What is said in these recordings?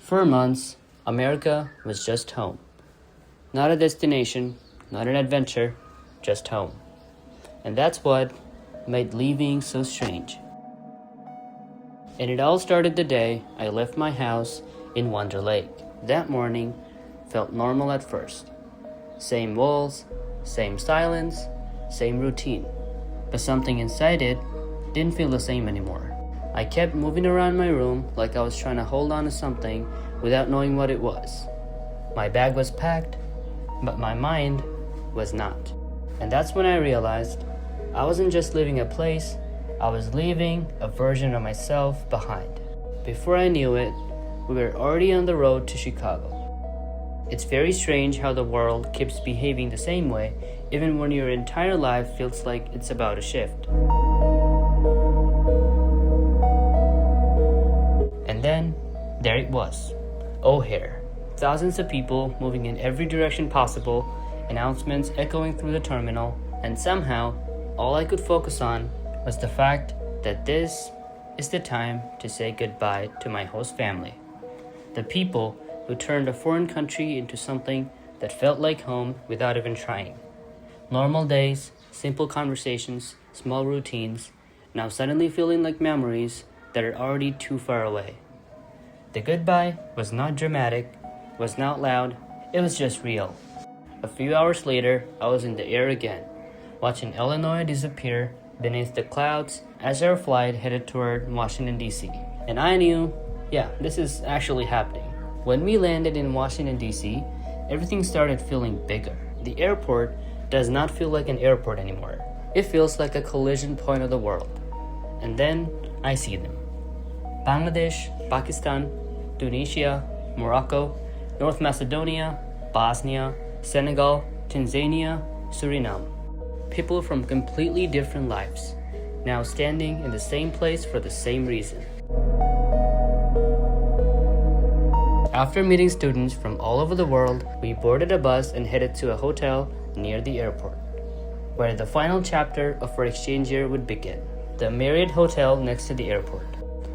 For months, America was just home. Not a destination, not an adventure, just home. And that's what made leaving so strange. And it all started the day I left my house in Wonder Lake. That morning felt normal at first. Same walls, same silence, same routine. But something inside it didn't feel the same anymore. I kept moving around my room like I was trying to hold on to something without knowing what it was. My bag was packed, but my mind was not. And that's when I realized I wasn't just leaving a place, I was leaving a version of myself behind. Before I knew it, we were already on the road to Chicago. It's very strange how the world keeps behaving the same way, even when your entire life feels like it's about to shift. And then, there it was, O'Hare. Thousands of people moving in every direction possible, announcements echoing through the terminal, and somehow, all I could focus on was the fact that this is the time to say goodbye to my host family. The people who turned a foreign country into something that felt like home without even trying. Normal days, simple conversations, small routines, now suddenly feeling like memories that are already too far away. The goodbye was not dramatic, was not loud, it was just real. A few hours later, I was in the air again, watching Illinois disappear beneath the clouds as our flight headed toward Washington, D.C. And I knew, this is actually happening. When we landed in Washington, D.C., everything started feeling bigger. The airport does not feel like an airport anymore. It feels like a collision point of the world. And then I see them. Bangladesh, Pakistan, Tunisia, Morocco, North Macedonia, Bosnia, Senegal, Tanzania, Suriname. People from completely different lives, now standing in the same place for the same reason. After meeting students from all over the world, we boarded a bus and headed to a hotel near the airport, where the final chapter of our exchange year would begin. The Marriott Hotel next to the airport.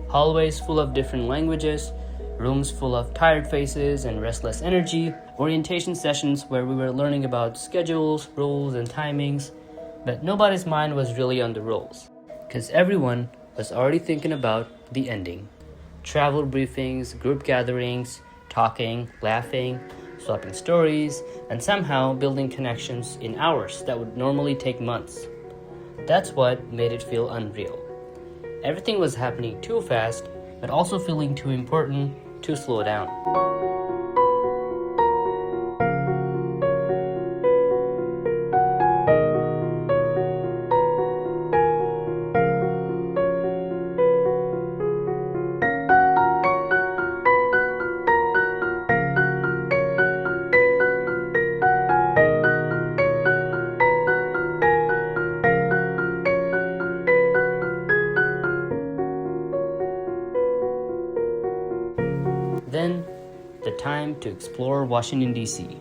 Hallways full of different languages, rooms full of tired faces and restless energy, orientation sessions where we were learning about schedules, rules, and timings, but nobody's mind was really on the rules, because everyone was already thinking about the ending. Travel briefings, group gatherings, talking, laughing, swapping stories, and somehow building connections in hours that would normally take months. That's what made it feel unreal. Everything was happening too fast, but also feeling too important to slow down. Then, the time to explore Washington, D.C.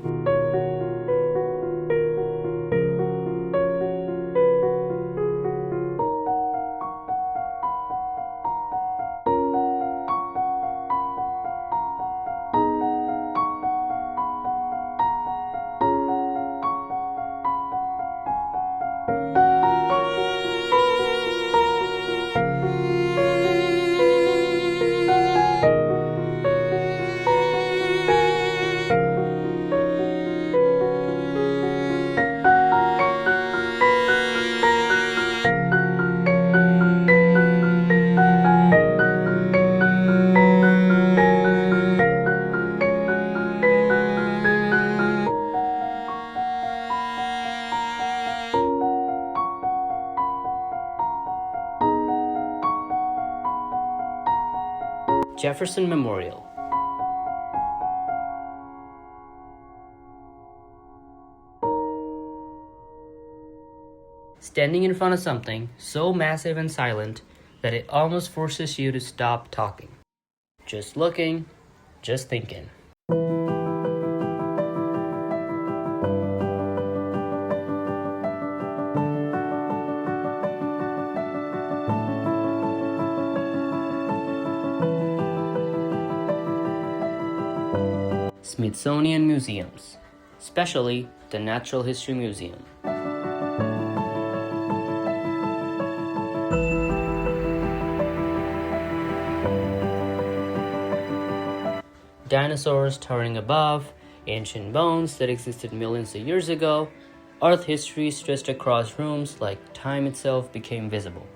Jefferson Memorial. Standing in front of something so massive and silent that it almost forces you to stop talking. Just looking, just thinking. Smithsonian museums, especially the Natural History Museum. Dinosaurs towering above, ancient bones that existed millions of years ago, Earth history stretched across rooms like time itself became visible.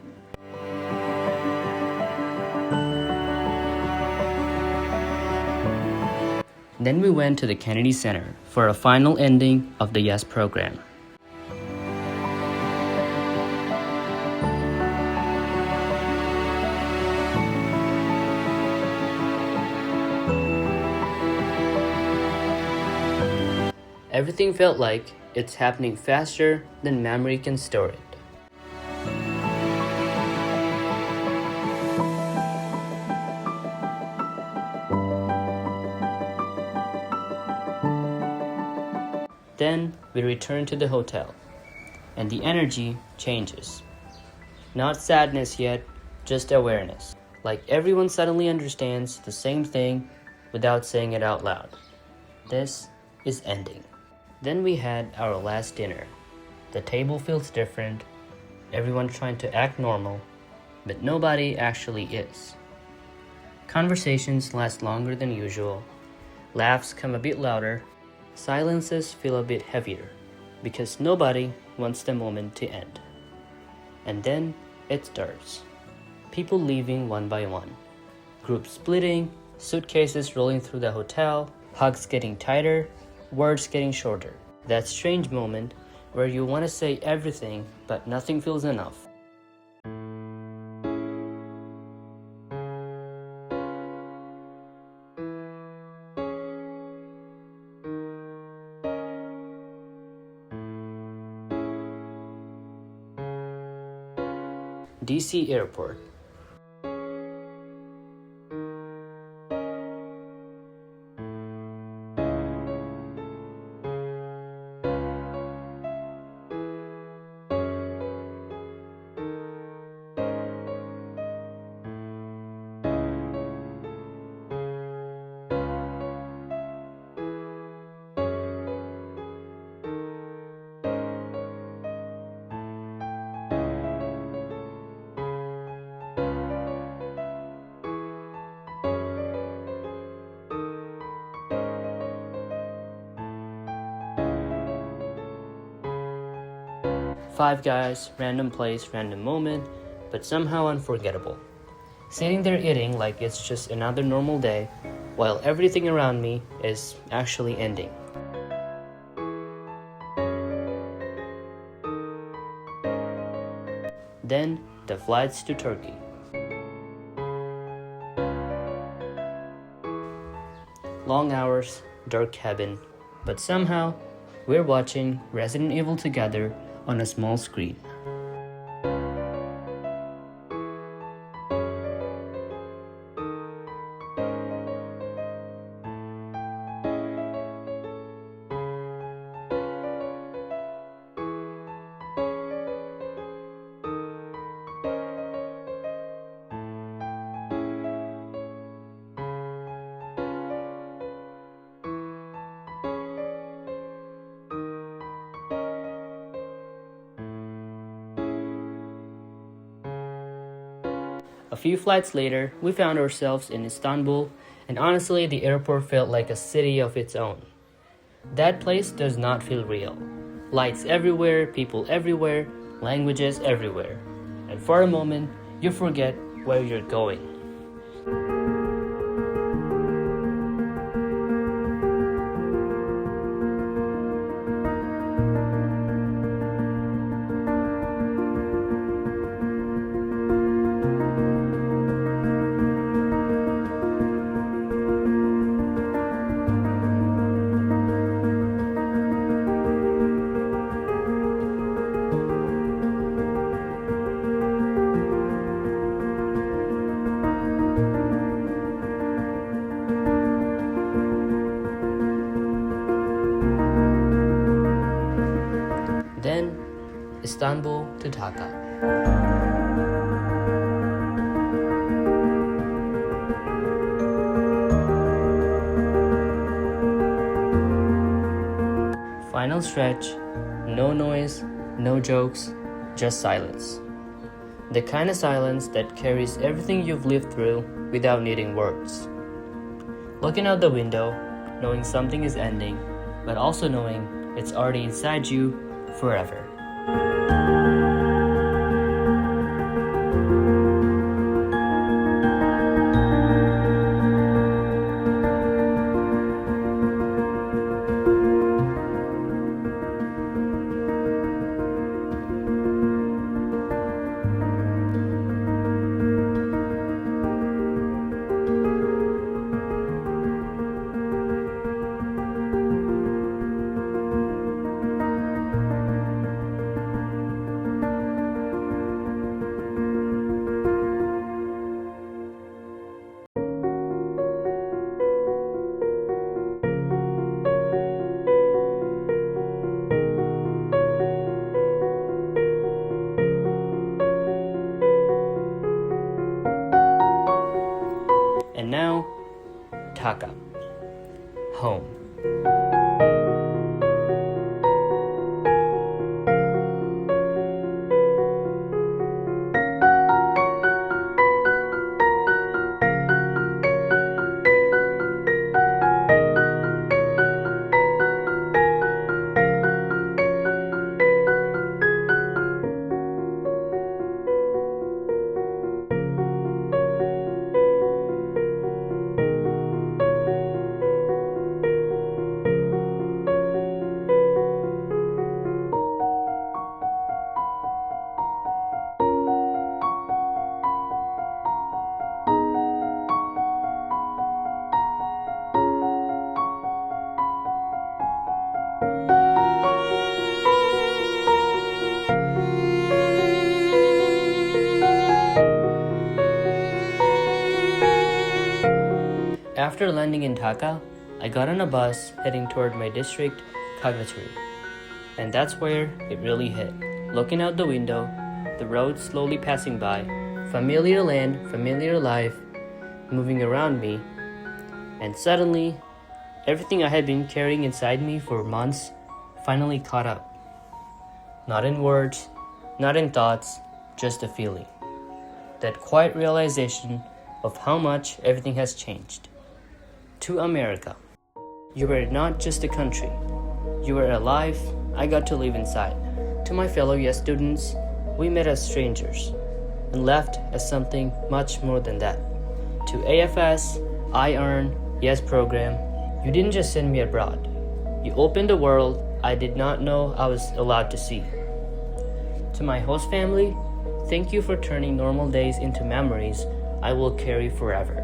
Then we went to the Kennedy Center for a final ending of the YES program. Everything felt like it's happening faster than memory can store it. Then we return to the hotel, and the energy changes. Not sadness yet, just awareness. Like everyone suddenly understands the same thing without saying it out loud. This is ending. Then we had our last dinner. The table feels different, everyone trying to act normal, but nobody actually is. Conversations last longer than usual, laughs come a bit louder, silences feel a bit heavier, because nobody wants the moment to end. And then it starts. People leaving one by one, groups splitting, suitcases rolling through the hotel, hugs getting tighter, words getting shorter. That strange moment where you want to say everything but nothing feels enough. DC Airport. Five guys, random place, random moment, but somehow unforgettable. Sitting there eating like it's just another normal day, while everything around me is actually ending. Then the flights to Turkey. Long hours, dark cabin, but somehow we're watching Resident Evil together on a small screen. A few flights later, we found ourselves in Istanbul, and honestly, the airport felt like a city of its own. That place does not feel real. Lights everywhere, people everywhere, languages everywhere. And for a moment, you forget where you're going. Then, Istanbul to Dhaka. final stretch, no noise, no jokes, just silence. The kind of silence that carries everything you've lived through without needing words. Looking out the window, knowing something is ending, but also knowing it's already inside you forever. And now, Dhaka, home. After landing in Dhaka, I got on a bus heading toward my district, Kagachuri. And that's where it really hit. Looking out the window, the road slowly passing by, familiar land, familiar life, moving around me, and suddenly, everything I had been carrying inside me for months finally caught up. Not in words, not in thoughts, just a feeling. That quiet realization of how much everything has changed. To America. You were not just a country. You were a life I got to live inside. To my fellow YES students, we met as strangers and left as something much more than that. To AFS, I Earn, YES program, you didn't just send me abroad. You opened a world I did not know I was allowed to see. To my host family, thank you for turning normal days into memories I will carry forever.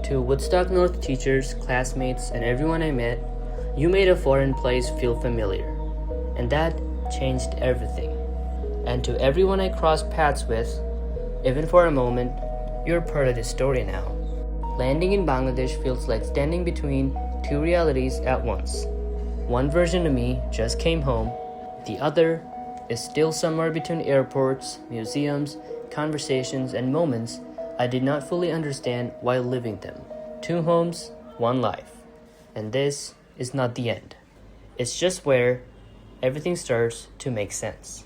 To Woodstock North teachers, classmates, and everyone I met, you made a foreign place feel familiar. And that changed everything. And to everyone I crossed paths with, even for a moment, you're part of the story now. Landing in Bangladesh feels like standing between two realities at once. One version of me just came home, the other is still somewhere between airports, museums, conversations, and moments I did not fully understand while living them. Two homes, one life. And this is not the end. It's just where everything starts to make sense.